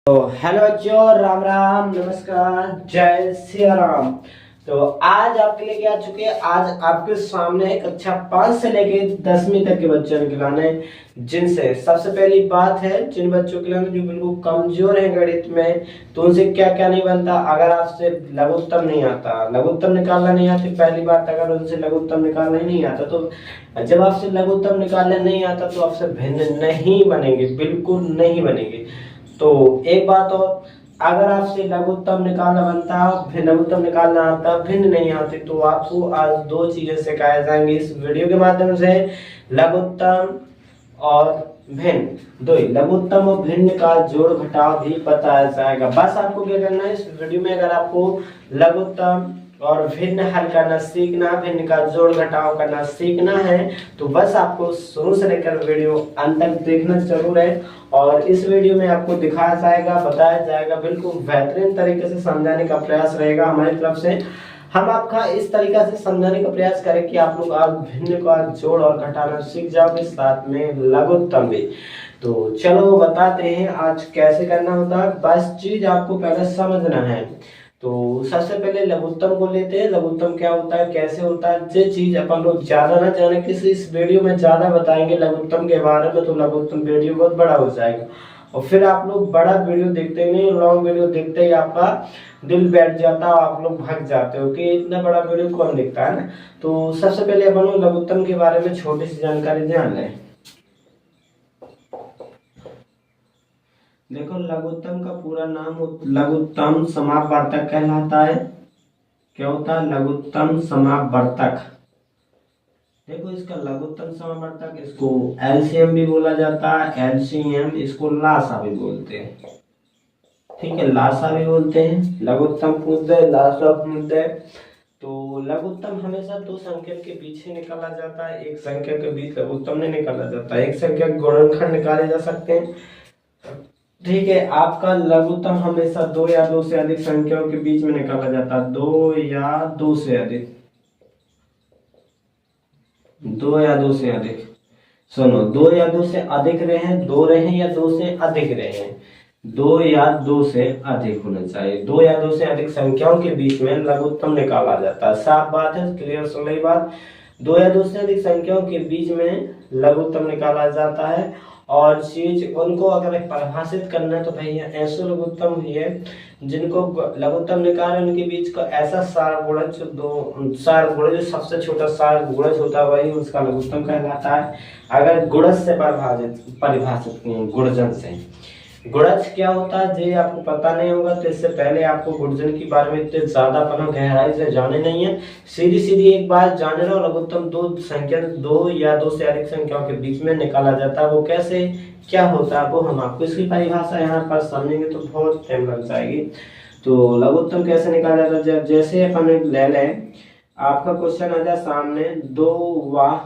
तो हेलो बच्चों, राम राम, नमस्कार, जय सिया राम। तो आज आपके लिए क्या चुके हैं, आज आपके सामने कक्षा 5 से लेके 10वीं तक के बच्चों ने खिलाने, जिनसे सबसे पहली बात है जिन बच्चों के लिए जो बिल्कुल कमजोर है गणित में, तो उनसे क्या क्या नहीं बनता। अगर आपसे लघुत्तम नहीं आता, लघुत्तम निकालना नहीं आती, पहली बात अगर उनसे लघुत्तम निकालना ही नहीं आता, तो जब आपसे लघुत्तम निकालना नहीं आता तो आपसे भिन्न नहीं बनेंगे, बिल्कुल नहीं बनेंगे। तो एक बात और, अगर आपसे लघुत्तम निकालना बनता, फिर लघुत्तम निकालना आता, भिन्न नहीं आती, तो आपको आज दो चीजें सिखाई जाएंगी इस वीडियो के माध्यम से। लघुत्तम और भिन्न, दो ही, लघुत्तम और भिन्न का जोड़ घटाव भी बताया जाएगा। बस आपको क्या करना है इस वीडियो में, अगर आपको लघुत्तम और भिन्न हल करना सीखना, भिन्न का जोड़ घटाव करना सीखना है, तो बस आपको शुरू से लेकर वीडियो अंत तक देखना जरूर है। और इस वीडियो में आपको दिखाया जाएगा, बताया जाएगा, बिल्कुल बेहतरीन तरीके से समझाने का प्रयास रहेगा हमारी तरफ से। हम आपका इस तरीका से समझाने का प्रयास करें कि आप लोग आज भिन्न का जोड़ और घटाना सीख जाओगे, साथ में लघुत्तम भी। तो चलो बताते हैं आज कैसे करना होता है। बस चीज आपको पहले समझना है। तो सबसे पहले लघुत्तम को लेते हैं। लघुत्तम क्या होता है, कैसे होता है, ये चीज अपन लोग ज्यादा ना जाने, किसी इस वीडियो में ज्यादा बताएंगे लघुत्तम के बारे में, तो लघुत्तम वीडियो बहुत बड़ा हो जाएगा और फिर आप लोग बड़ा वीडियो देखते नहीं, लॉन्ग वीडियो देखते ही आपका दिल बैठ जाता है, आप लोग भाग जाते हो कि इतना बड़ा वीडियो कौन देखता है ना। तो सबसे पहले अपन लोग लघुत्तम के बारे में छोटी सी जानकारी जान लें। देखो, लघुत्तम का पूरा नाम लघुत्तम समापवर्तक कहलाता है। क्या होता है, लघुत्तम समापवर्तक। देखो, इसका लघुत्तम समापवर्तक, इसको एलसीएम भी बोला जाता है, एलसीएम, इसको लासा भी बोलते हैं। ठीक है, लासा भी बोलते हैं, लघुत्तम पूर्णतः, लासा पूर्णतः। तो लघुत्तम हमेशा दो संख्या के पीछे निकाला जाता है, एक संख्या के बीच लघुत्तम नहीं निकाला जाता। एक संख्या के गुणनखंड निकाले जा सकते हैं। ठीक है, आपका लघुत्तम हमेशा दो या दो से अधिक संख्याओं के बीच में निकाला जाता है। दो या दो से अधिक, दो या दो से अधिक, सुनो, दो या दो से अधिक रहे, दो रहे या दो से अधिक रहे, दो या दो से अधिक होना चाहिए। दो या दो से अधिक संख्याओं के बीच में लघुत्तम निकाला जाता है। साफ बात है, क्लियर सुन रही बात। दो या दो से अधिक संख्याओं के बीच में लघुत्तम निकाला जाता है। और चीज उनको अगर परिभाषित करना है तो भैया ऐसे लघुत्तम ही है जिनको लघुत्तम निकाल उनके बीच का ऐसा सारगुणज, दो सारगुणज, जो सबसे छोटा सारगुणज होता है वही उसका लघुत्तम कहलाता है। अगर गुणज से परिभाषित गुणजन से, गुणज क्या होता है ये आपको पता नहीं होगा, तो इससे पहले आपको गुणजन के बारे में इतने ज्यादा पना गहराई से जाने नहीं है। सीधी सीधी एक बात जाने रहो, लघुत्तम दो या दो से अधिक संख्याओं के बीच में निकाला जाता है। वो कैसे, क्या होता है, वो हम आपको इसकी परिभाषा यहाँ पर समझेंगे तो बहुत टाइम लग जाएगी। तो लघुत्तम कैसे निकाला जाता है, जब जैसे अपन ले लें, आपका क्वेश्चन आ जाए सामने, 2 व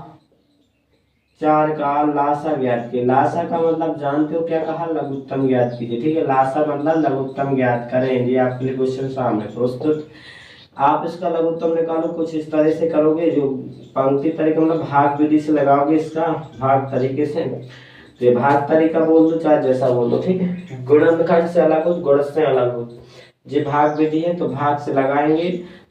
4 का लासा ज्ञात कीजिए। लासा का मतलब जानते हो क्या कहा, लघुत्तम ज्ञात कीजिए। ठीक है, लासा मतलब लघुत्तम ज्ञात करें। ये आपके लिए क्वेश्चन सामने प्रस्तुत। आप इसका लघुत्तम निकालो, कुछ इस तरह से करोगे, जो पंक्ति तरीके मतलब भाग विधि से लगाओगे, इसका भाग तरीके से। तो ये भाग तरीका बोल दो, चाहे जैसा बोल दो, ठीक है। गुणनखंड से अलग हो, गुण से अलग हो। ये भाग विधि है तो भाग से लगाएंगे,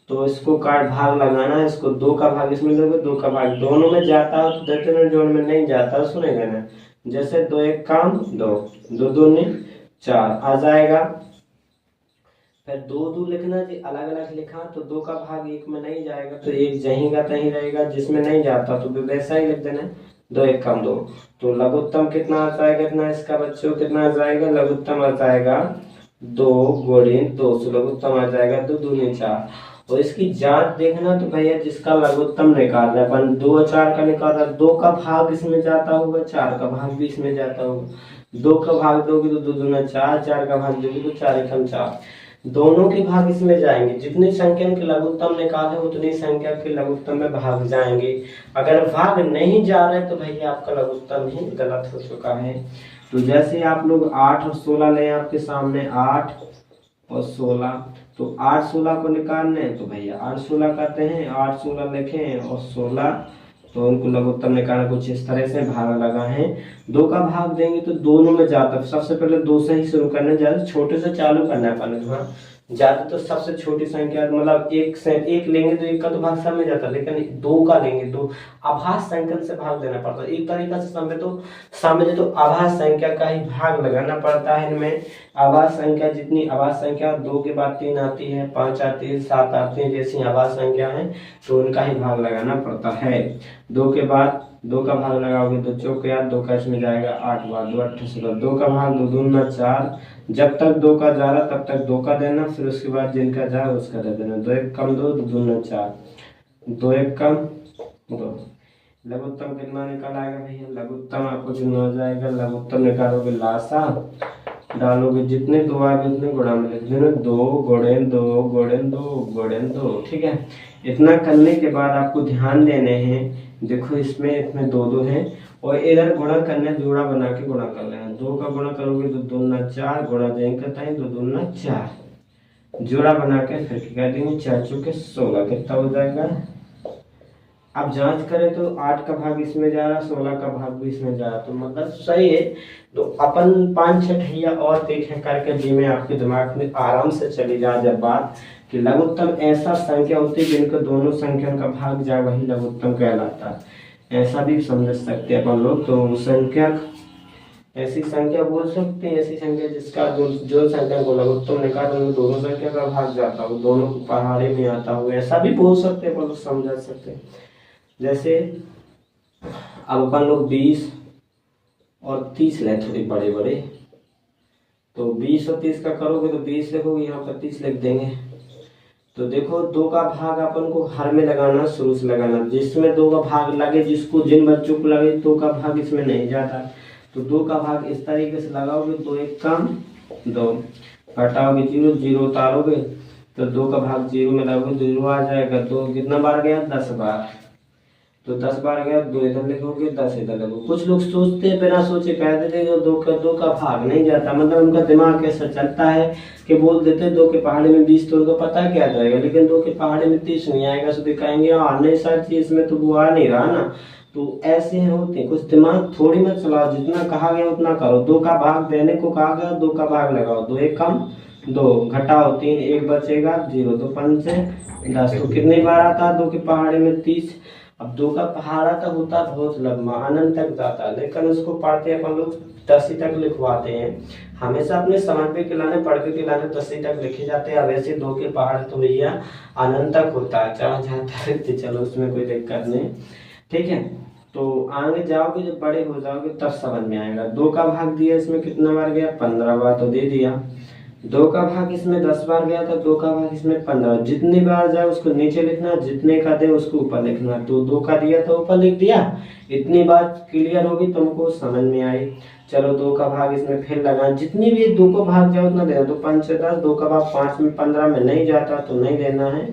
तो इसको काट भाग लगाना है, इसको दो का भाग इसमें दोगे, दो का भाग दोनों में जाता है, तो जोड़ में नहीं जाता, सुनेगा ना। जैसे दो एक काम दो, दो दूनी 4 आ जाएगा। फिर दो दो लिखना जी, अलग अलग लिखा तो दो का भाग एक में नहीं जाएगा, तो एक जहीं का तहीं रहेगा, जिसमें नहीं जाता तो वैसा ही लिख देना, दो एक काम दो। तो लघुत्तम कितना आ जाएगा, कितना इसका बच्चों कितना आ जाएगा, लघुत्तम आ जाएगा 2 गुणित 2, लघुत्तम आ जाएगा 2 दूनी 4। और इसकी जांच देखना तो भैया जिसका लघुत्तम निकाल रहा है अपन, 2 और 4 का निकाल रहा है, 2 का भाग इसमें जाता होगा, 4 का भाग भी इसमें जाता होगा। 2 का भाग दोगे तो 2 दूना 4, 4 का भाग दोगे तो 4 एकम 4, दोनों के भाग इसमें जाएंगे। जितनी संख्या के लघुत्तम निकाले उतनी संख्या के लघुत्तम में भाग जाएंगे। अगर भाग नहीं जा रहे तो भैया आपका लघुत्तम ही गलत हो चुका है। तो जैसे आप लोग 8 और 16 लें आपके सामने, 8 और 16, तो 8 16 को निकालने हैं तो भैया 8 16 करते हैं, 8 16 लिखें और 16 तो उनको लघुत्तम निकालना कुछ इस तरह से भाग लगा है। 2 का भाग देंगे तो दोनों में जाता, सबसे पहले 2 से ही शुरू करना, ज्यादा छोटे से चालू करना है अपन को। ज्यादा तो सबसे छोटी संख्या मतलब 1 से 1 लेंगे तो 1 का तो भाग सब में जाता, लेकिन 2 का लेंगे तो आभास संख्या से भाग देना पड़ता है। एक तरीका से समझे तो आभास संख्या का ही भाग लगाना पड़ता है इनमें। आभास संख्या जितनी आभास संख्या 2 के बाद 3 आती है, 5 आती है, 7 आती है, जैसी आभास संख्या है तो उनका ही भाग लगाना पड़ता है। 2 के बाद 2 का भाग लगाओगे तो चौक यार 2 का इसमें जाएगा 8 बार 2 8 16, 2 का भाग 2 दूना 4, जब तक 2 का जा रहा तब तक 2 का देना, फिर उसके बाद जिनका जाए उसका दे देना। 2 1 कम 2 2 दूना 4, 2 1 कम 2। लघुत्तम कितना निकल आएगा भैया? लघुत्तम आपको कितना हो जाएगा? लघुत्तम निकालोगे लासा डालोगे, जितने 2 आगे उतने गुणा में लिख देना, 2 गुणन 2 गुणन 2 गुणन 2। ठीक है, इतना करने के बाद आपको ध्यान देने हैं, देखो इसमें 2 2 है और इधर गुणा करना, जोड़ा बना के गुणा कर लेना। 2 का गुणा करोगे तो 2 दूना 4, गुणा देंगे करता है 2 दूना 4, जोड़ा बना के फिर क्या देंगे 4 चौके 16, कितना हो जाएगा? अब जांच करें तो 8 का भाग इसमें जा रहा, 16 का भाग भी इसमें जा रहा, तो मतलब सही है। तो अपन 5-6 ठैया और देखें करके जिनमें आपके दिमाग में आराम से चली जाए जब बात कि लघुत्तम ऐसा संख्या होती है जिनका दोनों संख्या का भाग जाए वही लघुत्तम कहलाता है। ऐसा भी समझ सकते हैं अपन लोग। तो संख्या ऐसी संख्या बोल सकते हैं, ऐसी संख्या जिसका जो संख्या को लघुत्तम निकाल दोनों संख्या का भाग जाता हो, दोनों को पहाड़े में आता हो, ऐसा भी बोल सकते हैं, अपन लोग समझा सकते हैं। जैसे अब अपन लोग 20 और 30 ले, थोड़े बड़े बड़े, तो 20 और 30 का करोगे तो 20 लिखोगे, यहाँ पर 30 लिख देंगे। तो देखो 2 का भाग अपन को हर में लगाना, शुरू से लगाना, जिसमें 2 का भाग लगे, जिसको जिन बच्चों को लगे 2 का भाग इसमें नहीं जाता, तो 2 का भाग इस तरीके से लगाओगे, 2 1 कम 2, घटाओगे 0 0 उतारोगे तो 2 का भाग 0 में लगाओगे 0 आ जाएगा। 2 कितना बार गया? 10 बार, तो 10 बार गया, 2 इधर लिखोगे 10 इधर लिखोगे। कुछ लोग सोचते हैं बिना सोचे कह देते हैं 2 का भाग नहीं जाता, मतलब उनका दिमाग ऐसा चलता है कि बोल देते हैं 2 के पहाड़े में 20 तो उनको पता क्या जाएगा, लेकिन 2 के पहाड़े में 30 नहीं आएगा, तो दिखाएंगे नहीं सर चीज में तो वो आ नहीं रहा ना। तो ऐसे होते हैं, कुछ दिमाग थोड़ी मत चलाओ, जितना कहा गया उतना करो। 2 का भाग देने को कहा गया, 2 का भाग लगाओ, 2 1 कम 2, घटाओ 3, 1 बचेगा 0, तो 5 से 10, तो कितनी बार आता है 2 के पहाड़े में? 30। अब 2 का पहाड़ा तक होता बहुत लंबा, अनंत तक जाता है, लेकिन उसको पढ़ते अपन लोग 10 तक लिखवाते हैं। हमेशा अपने समझ पे खिलाने, पढ़ के खिलाने 10 तक लिखे जाते हैं। अब ऐसे 2 के पहाड़ तो भैया अनंत तक होता है, जहाँ जाता है तो चलो उसमें कोई दिक्कत नहीं। ठीक है, तो आगे जाओगे जब बड़े हो जाओगे तब समझ में आएगा। 2 का भाग दिया, इसमें कितना बार गया? 15 बार, तो दे दिया। 2 का भाग इसमें 10 बार गया था, 2 का भाग इसमें 15, जितनी बार जाए उसको नीचे लिखना, जितने का दे उसको ऊपर लिखना। तो 2 का दिया तो ऊपर लिख दिया। इतनी बात क्लियर होगी, तुमको समझ में आई। चलो 2 का भाग इसमें फिर लगा, जितनी भी 2 को भाग जाओ उतना देना, तो 5 से 10, 2 का भाग 5 में 15 में नहीं जाता तो नहीं देना है।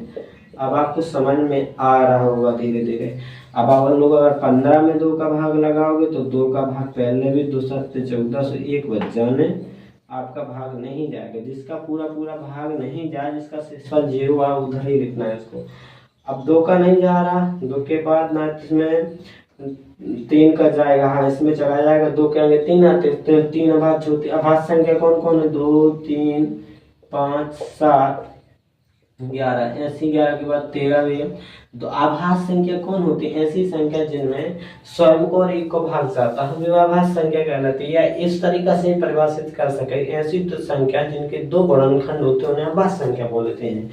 अब आपको समझ में आ रहा होगा धीरे धीरे। अब आप लोग अगर 15 में 2 का भाग लगाओगे तो 2 का भाग पहले भी 2 7 14, सो 1 बच जाने, आपका भाग नहीं जाएगा। जिसका पूरा भाग नहीं जाए, जिसका शेषफल 0 आ, उधर ही लिखना है इसको। अब 2 का नहीं जा रहा, 2 के बाद ना इसमें 3 का जाएगा, हाँ इसमें चला जाएगा। 2 के आगे 3 आते, तो 3 अभाज्य होती है। अभाज्य संख्या कौन कौन है? 2 3 5 7 11, ऐसी 11 के बाद 13 भी है। तो आभाज्य संख्या कौन होती है? ऐसी संख्या जिनमें स्वयं को और एक को भाग जाता है, वो आभाज्य संख्या कहलाती है। या इस तरीका से परिभाषित कर सके, ऐसी तो संख्या जिनके 2 गुणनखंड होते हैं उन्हें आभाज्य संख्या बोलते हैं।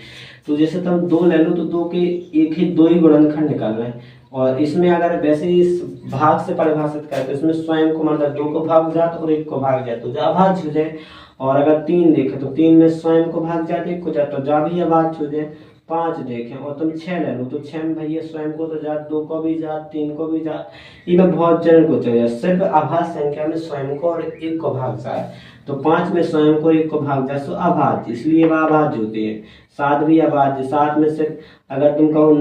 तो जैसे तुम 2 ले लो तो 2 के एक ही 2 ही गुणनखंड निकाल रहे हैं, और इसमें अगर वैसे इस भाग से परिभाषित करें तो इसमें स्वयं को मतलब 2 को भाग जात और 1 को भाग जाए तो अभाज्य हो जाए। और अगर 3 देखे तो 3 में स्वयं को भाग जाते 1 को जाए तो जा भी अभाज्य हो जाए। 5 देखें और तुम 6 ले लो तो 6 में भैया स्वयं को तो जात, 2 को भी जात, 3 को भी जात, ये बहुत जन को चाहिए। सिर्फ अभाज्य संख्या में स्वयं को और 1 को भाग जाए, तो 5 में स्वयं को 1 को भाग जाए तो अभाज्य, इसलिए वह अभाज्य होती है। 7 भी अभाज्य, 7 में से अगर तुम कहो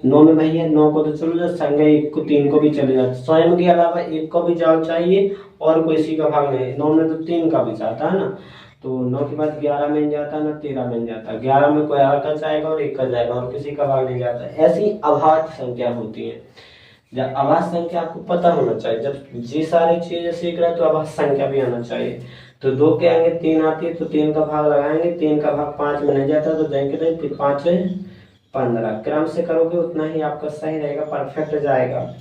9 में भैया 9 को तो चलो जाए, संख्या 1 को 3 को भी चले जाते, स्वयं के अलावा 1 को भी जाओ चाहिए और कोई इसी का भाग नहीं। 9 में तो 3 का भी जाता है ना, तो 9 के बाद 11 में जाता ना 13 में जाता, 11 में कोई और का जाएगा और 1 का जाएगा और किसी का भाग नहीं जाता। ऐसी अभाज्य संख्या होती है। जब आवाज संख्या आपको पता होना चाहिए, जब जी सारी चीजें सीख रहे हैं तो आवाज संख्या भी आना चाहिए। तो 2 के आगे 3 आती है तो 3 का भाग लगाएंगे, 3 का भाग 5 में नहीं जाता तो जाएंगे नहीं, फिर 5 में 15 क्रम से करोगे उतना ही आपका सही रहेगा, परफेक्ट जाएगा।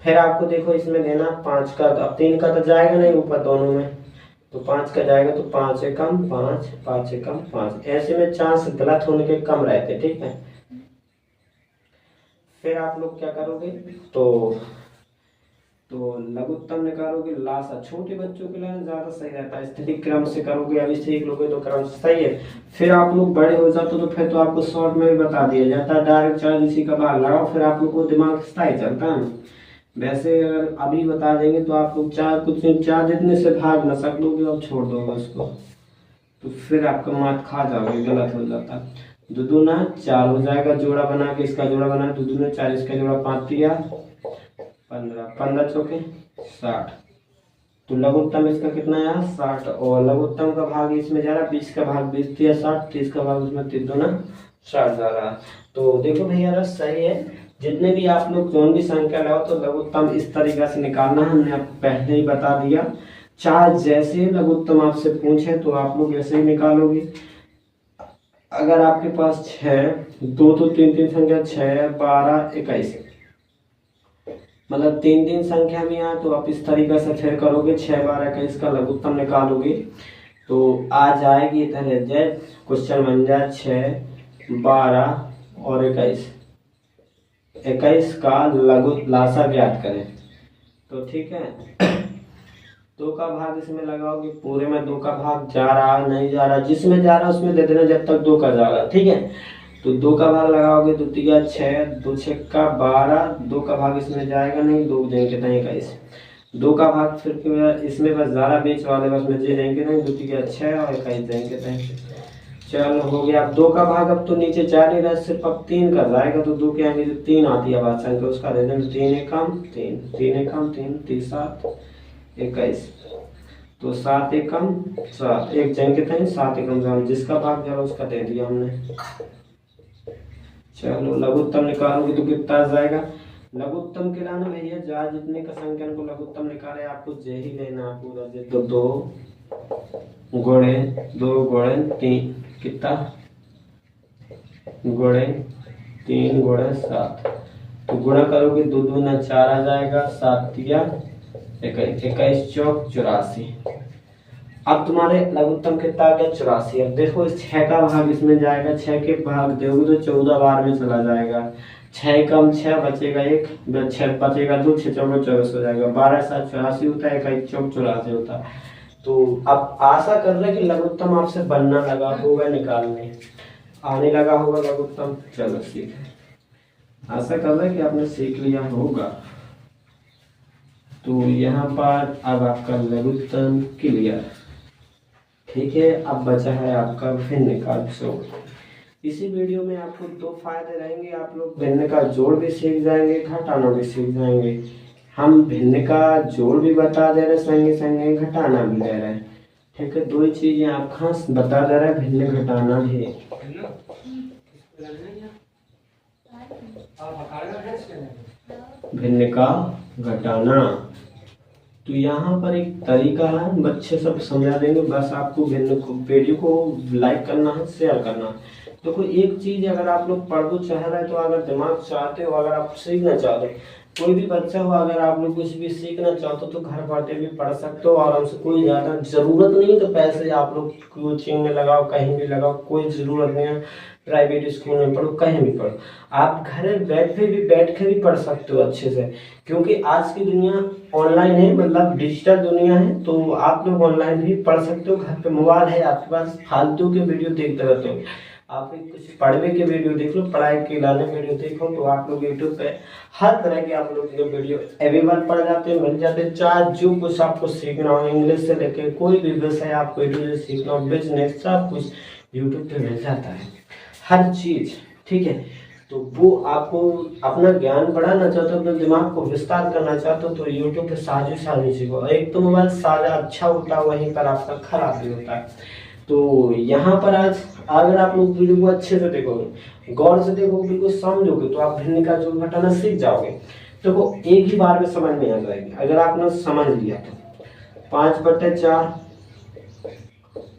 फिर आपको देखो इसमें देना 5 का, अब 3 का तो जाएगा नहीं ऊपर दोनों में, तो 5 का जाएगा तो 5 एकम 5, 5 एकम 5, ऐसे में चांस गलत होने के कम रहते, ठीक है। फिर आप लोग क्या करोगे, तो लघुत्तम निकालोगे, लासा छोटे बच्चों के लिए ज्यादा सही रहता है, स्थिति क्रम से करोगे, अभी सीख लोगे तो क्रम से सही है। फिर आप लोग बड़े हो जाते तो फिर तो आपको शॉर्ट में भी बता दिया जाता है, डायरेक्ट 4 इसी का भाग लगाओ, फिर आप लोग को दिमाग सही चलता है। वैसे अगर अभी बता देंगे तो आप लोग 4 जितने से भाग न सक लोगे, अब छोड़ दोगे उसको, तो फिर आपका मात खा जाओगे, गलत हो जाता। 2 दूना 4 हो जाएगा, जोड़ा बना के इसका जोड़ा बना, 2 दूना 4, इसका जोड़ा 5 दिया 15, 15 चौके 60, तो लघुत्तम इसका कितना आया 60, और लघुत्तम का भाग इसमें जा रहा, 20 का भाग 20 दिया 60, 30 का भाग उसमें 3 दूना 60 जा रहा। तो देखो भैया सही है, जितने भी आप लोग कौन भी संख्या लाओ तो लघुत्तम इस तरीका से निकालना, हमने आपको पहले ही बता दिया। चाहे जैसे लघुत्तम आपसे पूछे तो आप लोग ऐसे ही निकालोगे। अगर आपके पास 6, 2 तो 3 संख्या 6, 12, 21, मतलब 3 संख्या में आए तो आप इस तरीका से फिर करोगे, 6, 12, 21 का लघुत्तम निकालोगे तो आ जाएगी इधर जेड, क्वेश्चन बन जाए 6, 12 और 21 का लघु लासा ज्ञात करें, तो ठीक है। 2 का भाग इसमें लगाओगे, पूरे में 2 का भाग जा रहा नहीं जा रहा, जिसमें जा रहा उसमें दे देना जब तक 2 का जा रहा, ठीक है। तो 2 का भाग लगाओगे, 2 तिया 6, 2 छक्का 12, 2 का भाग इसमें जाएगा नहीं, 2 देंगे नहीं 21, 2 का भाग फिर इसमें बस जा रहा बीच वाले बस में जे देंगे नहीं, 2 तिया 6 और 21 देंगे नहीं। चलो हो गया। अब 2 का भाग अब तो नीचे जा नहीं रहा, सिर्फ अब 3 का जाएगा, तो 2 के आगे जो 3 आती है बात संख्या उसका दे देंगे 3 एकम 3, 3 एकम 3, 3 7 21, तो 7 एकम 7, एक जन के थे 7 एकम 7, जिसका भाग जा रहा उसका दे दिया हमने। चलो लघुत्तम निकालोगे तो कितना जाएगा, लघुत्तम के लाना भैया जहाँ जितने का संख्या को लघुत्तम निकाले आपको जे ही लेना पूरा, तो 2 गुणे 2 गुणे 3 कितना गुणे 3 गुणे 7, तो गुणा करोगे 2 दूना 4 आ जाएगा, 7 तिया 21, 21 चौक 84। अब तुम्हारे लघुत्तम कितना आ गया 84। अब देखो इस 6 का भाग इसमें जाएगा, 6 के भाग दोगे तो 14 बार में चला जाएगा, 6 कम 6 बचेगा 1, 6 बचेगा 2, 6 चौके 24 हो जाएगा, 12 7 84 होता है, 21 चौक 84 होता है। तो अब आशा कर रहे कि लघुत्तम आपसे बनना लगा होगा, निकालने आने लगा होगा लघुत्तम। चलो ठीक है, आशा कर रहे कि आपने सीख लिया होगा। तो यहाँ पर अब आपका लघुत्तम क्लियर, ठीक है। अब बचा है आपका भिन्न का जोड़। इसी वीडियो में आपको 2 फायदे रहेंगे, आप लोग भिन्न का जोड़ भी सीख जाएंगे, घटाना भी सीख जाएंगे। हम भिन्न का जोड़ भी बता दे रहे, संगे संगे घटाना भी दे रहे हैं, ठीक है। 2 ही चीजें आप खास बता दे रहे, भिन्न घटाना भी। भिन्न का घटाना, तो यहाँ पर एक तरीका है, बच्चे सब समझा देंगे, बस आपको वीडियो को लाइक करना है, शेयर करना है। देखो एक चीज अगर आप लोग पढ़ो चाह रहे हैं, तो अगर दिमाग चाहते हो, अगर आप सीखना चाहते हो, कोई भी बच्चा हो, अगर आप लोग कुछ भी सीखना चाहते हो तो घर बैठे भी पढ़ सकते हो आराम से, कोई ज़्यादा ज़रूरत नहीं है तो पैसे आप लोग कोचिंग में लगाओ, कहीं भी लगाओ, कोई ज़रूरत नहीं है। प्राइवेट स्कूल में पढ़ो, कहीं भी पढ़ो, आप घर बैठ के भी पढ़ सकते हो अच्छे से, क्योंकि आज की दुनिया ऑनलाइन है, मतलब डिजिटल दुनिया है, तो आप लोग ऑनलाइन भी पढ़ सकते हो। घर पे मोबाइल है आपके पास, फालतू के वीडियो देखते रहते हो, आप कुछ पढ़ने के वीडियो देख लो, पढ़ाई के लाने वीडियो देखो, तो आप लोग यूट्यूब पे हर तरह के आप लोग वीडियो अवेलेबल पड़ जाते हैं, मिल जाते हैं। चाहे जो कुछ आपको सीखना हो, इंग्लिश से लेके कोई भी विषय आपको सीखना हो, बिजनेस, सब कुछ यूट्यूब पे मिल जाता है, हर चीज, ठीक है। तो वो आपको अपना ज्ञान बढ़ाना चाहते हो, अपने दिमाग को विस्तार करना चाहते हो, तो यूट्यूब पे साझी सीखो। एक तो मोबाइल साझा अच्छा होता है, वहीं पर आपका खराब भी होता है। तो यहाँ पर आज अगर आप लोग वीडियो को अच्छे से देखोगे, गौर से देखोगे, बिल्कुल समझोगे, तो आप भिन्न का जोड़ घटाना सीख जाओगे। देखो एक ही बार में समझ में आ जाएगी अगर आपने समझ लिया तो। 5/4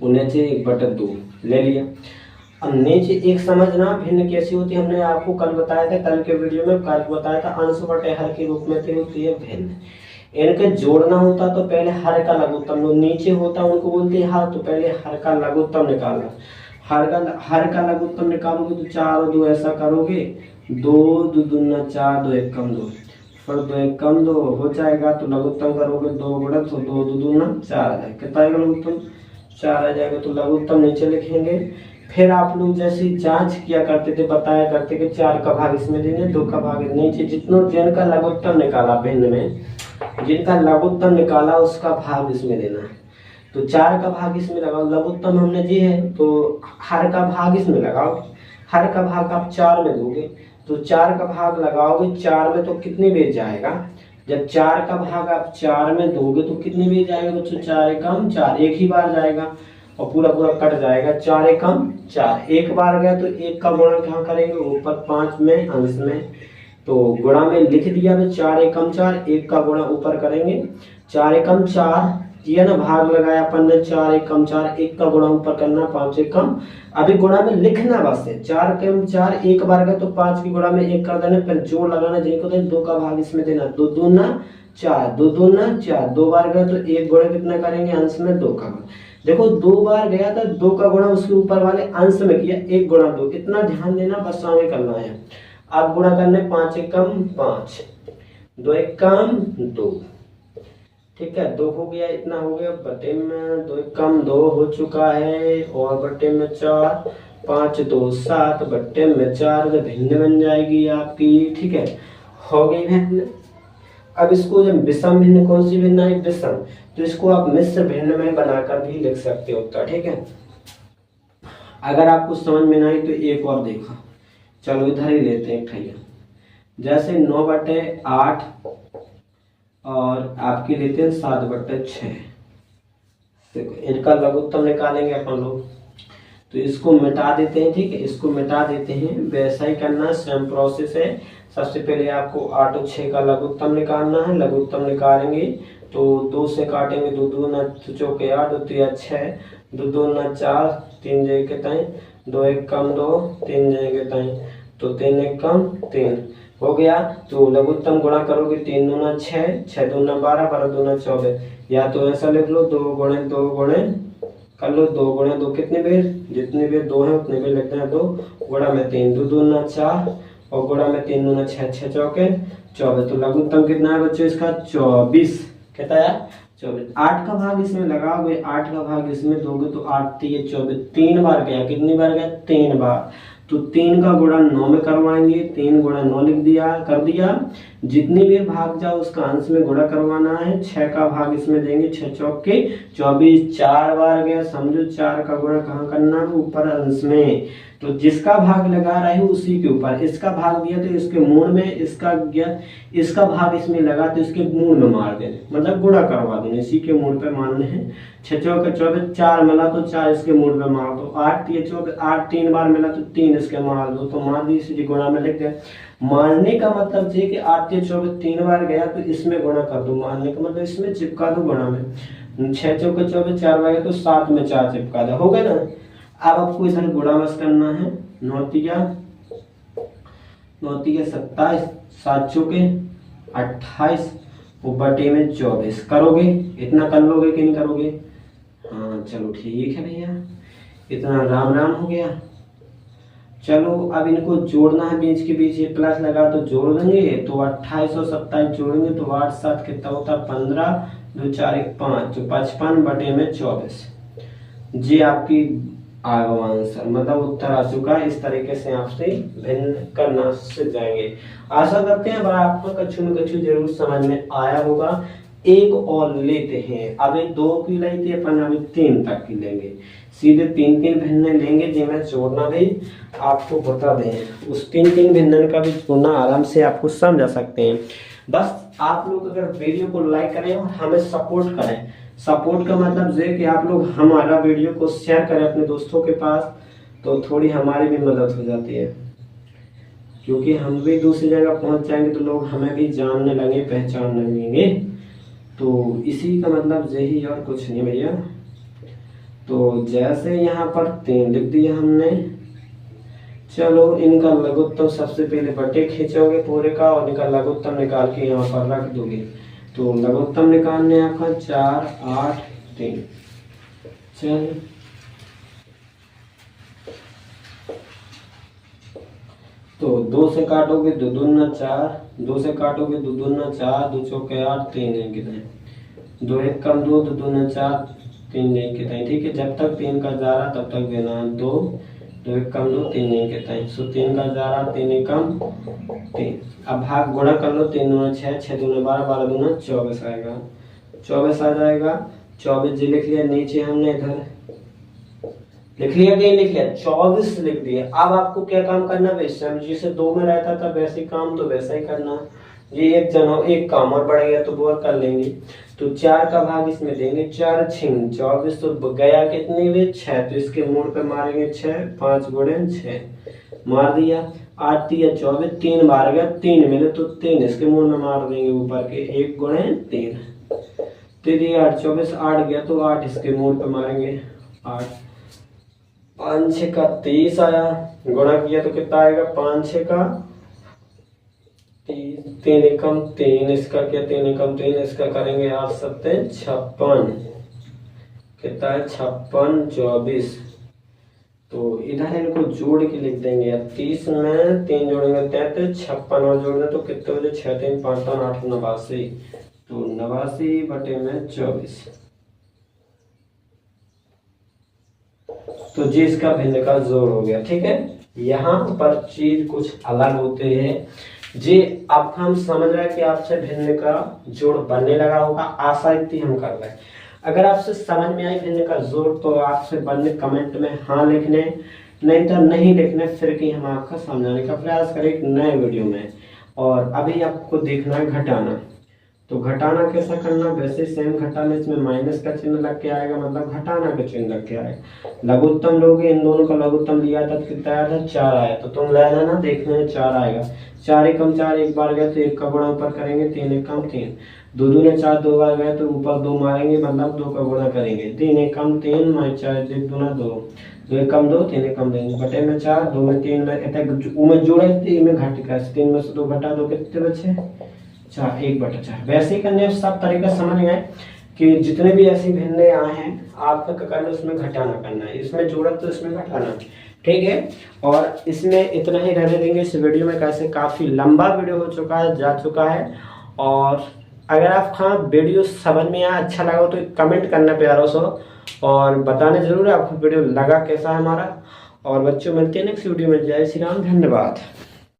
नीचे 1/2 ले लिया। अब नीचे एक समझना भिन्न कैसी होती है, हमने आपको कल बताया था, कल के वीडियो में कल बताया था अंश बटे हर के रूप में होती है भिन्न। इनके जोड़ना होता तो पहले हर का लघुत्तम, जो नीचे होता उनको बोलते हैं हर, तो पहले हर का लघुत्तम निकालना। हर का लघुत्तम निकालोगे तो 4 और 2 ऐसा करोगे, 2 2 दूना 4, 2 1 कम 2, फिर 2 1 कम 2 हो जाएगा, तो लघुत्तम करोगे 2 गुणा तो 2 2 दूना 4 आ जाएगा। कितना आएगा लघुत्तम? 4 आ जाएगा। तो लघुत्तम नीचे लिखेंगे। फिर आप लोग जैसे जांच किया करते थे, बताया करते कि 4 का भाग इसमें देंगे, 2 का भाग नीचे, जितना जिनका लघुत्तम निकाला भिन्न में, जिनका लघुत्तम निकाला उसका भाग इसमें देना है। तो 4 का भाग इसमें लगाओ, लघुत्तम हमने जी है तो हर का भाग इसमें लगाओ। हर का भाग आप 4 में दोगे तो 4 का भाग लगाओगे 4 में तो कितनी बेर जाएगा? जब 4 का भाग आप 4 में दोगे तो कितनी बेर जाएगा बच्चों? 4 एकम 4, एक ही बार जाएगा और पूरा पूरा कट जाएगा। 4 एकम 4, एक बार गया तो 1 का गुणा क्या करेंगे? ऊपर 5 में अंश में, तो गुणा में लिख दिया। 4 एकम 4, 1 का गुणा ऊपर करेंगे। 4 एकम 4 किया ना, भाग लगाया अपन ने, 4 एकम 4, 1 का गुणा ऊपर करना, 5 एकम, अभी गुणा में लिखना बस है। 4 एकम 4, एक बार गया तो 5 की गुणा में 1 कर देना, फिर जोड़ लगाना, जिनको 2 का भाग इसमें देना, 2 दूना 4, 2 दूना 4, 2 बार गया तो 1 गुणा कितना करेंगे? अंश में 2 का। देखो 2 बार गया था, 2 का गुणा उसके ऊपर वाले अंश में किया, 1 गुणा 2, इतना ध्यान देना, बस आगे करना है। अब गुणा करने 5 एकम 5, 2 एकम 2, ठीक है, 2 हो गया, इतना हो गया, बटे में 2 एकम 2 हो चुका है, और बटे में 4, 5 2 7, बटे में 4, तो भिन्न बन जाएगी आपकी, ठीक है, हो गई भिन्न। अब इसको जब विषम भिन्न, कौन सी भिन्न है? विषम, तो इसको आप मिश्र भिन्न में बनाकर भी लिख सकते हो उत्तर, ठीक है। अगर आपको समझ में ना आई तो एक और देखो, चलो इधर ही लेते हैं भैया, जैसे 9/8 और आपके लेते हैं 7/6, देखो इनका लघुत्तम निकालेंगे अपन लोग, तो इसको मिटा देते हैं, ठीक है, इसको मिटा देते हैं। वैसा ही करना, सेम प्रोसेस है। सबसे पहले आपको 8 और 6 का लघुत्तम निकालना है। लघुत्तम निकालेंगे तो 2 से काटेंगे, 2 दूना चौके 8, 2 तिया 6, 2 दूना 4, 3 जगह तय, 2 एकम 2, 3 जगह तय, तो 3 एकम 3 हो गया। तो लघुत्तम गुणा करोगे, 3 दूना 6, 6 दूना 12, 12 दूना 14, या तो ऐसा लिख लो 2 गुणे 2 गुणे कर लो, 2 गुणे 2 कितने बेर? जितने बेर 2 है उतने बेर लिखते हैं, 2 गुणा में 3, 2 दूना 4 और गुणा में 3 दूना 6, 6 चौके 24, तो लघुत्तम कितना है बच्चों इसका? 24, कितना है? 24। 8 का भाग इसमें लगाओगे, 8 का भाग इसमें दोगे तो 8 3 24, 3 बार गया, कितनी बार गया? 3 बार, तो 3 का गुणा 9 में करवाएंगे, 3 गुणा 9 लिख दिया, कर दिया। जितनी भी भाग जाओ उसका अंश में गुणा करवाना है। 6 का भाग इसमें देंगे, 6 चौके 24, 4 बार गया, समझो 4 का गुणा कहाँ करना? ऊपर अंश में, तो जिसका भाग लगा रहे हो उसी के ऊपर, इसका भाग दिया तो इसके मूल में, इसका गया, इसका भाग इसमें लगा तो इसके मूल में मार देने, मतलब गुणा करवा देने, इसी के मूल पे मारने हैं। 6 चौके 24, 4 मिला तो 4 इसके मूल पे मार दो, 8 3 24, 8 3 बार मिला तो 3 इसके मार दो, तो मार दी, इसी गुणा में लिख दे। मारने का मतलब ये कि 8 3 24 3 बार गया तो इसमें गुणा कर दो, मारने का मतलब इसमें चिपका दो गुणा में। 6 चौके 24, 4 बार गया तो 7 में 4 चिपका दो, हो गया ना। अब आपको इधर गुणा बस करना है, 9 तिया 27, 7 चौके 28 और बटे में 24 करोगे, इतना कर लोगे कि नहीं करोगे? हाँ चलो ठीक है भैया, इतना राम राम हो गया। चलो अब इनको जोड़ना है, बीच के बीच ये प्लस लगा तो जोड़ देंगे, तो 28 और 27 जोड़ेंगे तो 8 7 कितना होता है? 15, 2 4 1 5, तो 55 बटे में 24, जी आपकी आंसर, मतलब उत्तर आ चुका है। इस तरीके से आपसे भिन्न करना सीख जाएंगे। आशा करते हैं आपको कच्छु में कच्छु जरूर समझ में आया होगा। एक और लेते हैं, अभी 2 की लाई थी अपन, अभी 3 तक की लेंगे, सीधे 3 भिन्न लेंगे, जिनमें जोड़ना भी आपको बता दें। उस 3 भिन्न का भी जोड़ना आराम से आपको समझा सकते हैं। बस आप लोग अगर वीडियो को लाइक करें और हमें सपोर्ट करें, सपोर्ट का मतलब ये कि आप लोग हमारा वीडियो को शेयर करें अपने दोस्तों के पास, तो थोड़ी हमारी भी मदद हो जाती है। क्योंकि हम भी दूसरी जगह पहुंच जाएंगे तो लोग हमें भी जानने लगे, पहचानने लगेंगे। तो इसी का मतलब यही और कुछ नहीं भैया। तो जैसे यहाँ पर 3 लिख दिया हमने। चलो इनका लघुत्तम सबसे पहले बटे खींचोगे पूरे का और इनका लघुत्तम निकाल के यहाँ पर रख दोगे। तो लघुत्तम निकालने आपका 4 8 3। चल तो 2 से काटोगे 2 दूना 4, 2 से काटोगे 2 दूना 4, 2 चौके 8, 3 है कितने, 2 1 कम 2, 2 दूना 4, 3 नहीं कितने। ठीक है, जब तक 3 का जा रहा तब तक देना 2, 2 1 कम 2, 3 नहीं कितने। सो 3 का जा रहा 3 1 कम 3। अब भाग गुणा कर लो, 3 दूना 6, 6 दूना 12, 12 दूना 24 आएगा, 24 आ जाएगा। 24 जी लिख लिया, नीचे हमने इधर लिख लिया कि लिख लिया 24 लिख दिया। अब आपको क्या काम करना है, जैसे 2 में रहता था वैसे काम तो वैसा ही करना। ये एक काम और बढ़ गया तो वो और कर लेंगे। तो 4 का भाग इसमें देंगे, 4 छिंग 24, तो गया कितने में 6, तो इसके मूल पे मारेंगे 6, 5 गुणे 6 मार दिया। 8 दिया 24, 3 मार गया, 3 मिले तो 3 इसके मूल में मार देंगे ऊपर के, 1 गुणे 3, 3 8 24, 8 गया तो 8 इसके मूल पे मारेंगे 8, 5 6 का 30 आया, गुणा किया तो कितना आएगा 5 6 का 30, 3 एकम 3, इसका क्या 3 एकम 3, इसका करेंगे 8 7 56, कितना है 56 24। तो इधर इनको जोड़ के लिख देंगे, 30 में 3 जोड़ेंगे 33, 56 और जोड़ दें तो कितने बजे 6 3 5 3 8 89, तो 89 बटे में 24। तो जी इसका भिन्न का जोड़ हो गया। ठीक है, यहाँ पर चीज कुछ अलग होते हैं जी। अब हम समझ रहे हैं कि आपसे भिन्न का जोड़ बनने लगा होगा, आशा इतनी हम कर रहे हैं। अगर आपसे समझ में आई भिन्न का जोड़ तो आपसे बनने कमेंट में हाँ लिखने, नहीं तो नहीं लिखने, फिर कि हम आपका समझाने का प्रयास करें एक नए वीडियो में। और अभी आपको देखना है घटाना। तो घटाना कैसा करना, वैसे सेम घटाना, इसमें माइनस का चिन्ह लग के आएगा, मतलब घटाना का चिन्ह लग के आएगा। लघुत्तम लोगे, इन दोनों का लघुत्तम लिया था कितना आया था 4 आया, तो तुम लेना ना, देखने में 4 आएगा। 4 एकम 4 एक बार गया तो 1 का गुणा ऊपर करेंगे, 3 एकम 3, 2 दूने 4 2 बार गए तो ऊपर 2 मारेंगे, मतलब 2 का गुणा करेंगे, 3 एकम 3 4 1 दूना 2, 2 एकम 2, 3 एकम 3 बटे में 4, 2 में 3 में जोड़े 3 में घट का, 3 में से 2 घटा 2 कितने बचे 4, 1/4। वैसे ही करने सब तरीका समझ गए कि जितने भी ऐसी भिन्ने आए हैं आपका क्या करना, उसमें घटाना करना है, इसमें जोड़ा तो इसमें घटाना। ठीक है, और इसमें इतना ही रहने देंगे इस वीडियो में। कैसे काफ़ी लंबा वीडियो हो चुका है, जा चुका है। और अगर आपका वीडियो समझ में आया, अच्छा लगा हो तो कमेंट करना प्यारों से और बताने जरूर आपको वीडियो लगा कैसा है हमारा। और बच्चों मिलते हैं नेक्स्ट वीडियो में। जय श्री राम, धन्यवाद।